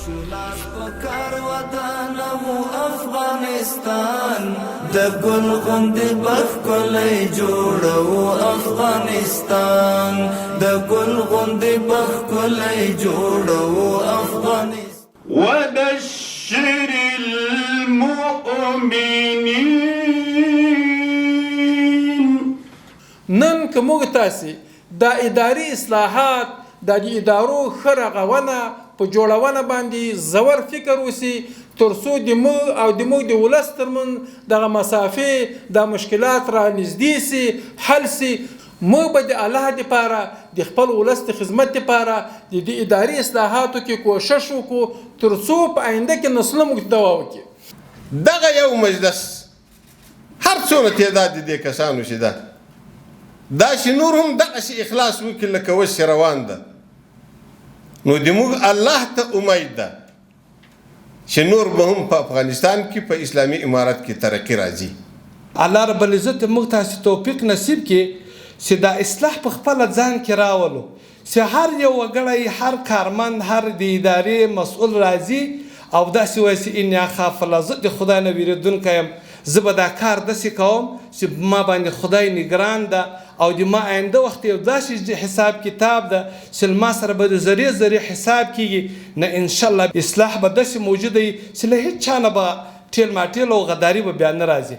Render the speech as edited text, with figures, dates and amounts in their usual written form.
شولاس پکار وطن مو افغانستان د ګل غوند بخ کلی جوړو افغانستان د ګل غوند بخ کلی جوړو افغانستان وبشر المؤمنين. نن که موږ تاسې د اداري اصلاحات د ادارو ښه رغونه په جوړونه باندې ژور فکر وشي تر څو د موږ او د موږ د ولس ترمنځ دغه مسافې د مشکلات را نږدې سي حل سي. موږ به د الله دپاره د خپل ولس د خدمت دپاره د اداري اصلاحاتو کې کوشش وکړو تر څو په آینده کې نسلونه موږ دوا وکړي. دغه یو مجلس هر څونه تعداد د دې کسانو چې ده دا چې نور هم دغسې اخلاص وکړي لکه اوس چې روان ده نو د موږ الله ته امید ده چې نور به هم په افغانستان کې په اسلامي امارت کې ترقي راځي. الله رب العزت موږ تاسې توفیق نصیب کړي چې دا اصلاح په خپله ځان کې راولو چې هر یو وګړی هر کارمند هر د ادارې مسؤل راځي او داسې وایي چې اني اخاف الله زه د خدای نه ویرېدونکی یم زه به دا کار داسې کوم چې ما باندې خدای نګران ده او د ما آینده وخت یو داسې حساب کتاب ده چې ما سره به د ذرې حساب کیږي نه انشاءالله اصلاح به داسې موجوده وي چې له هېڅ چا نه به ټیل ماټیل او غداري به بیا نه راځي.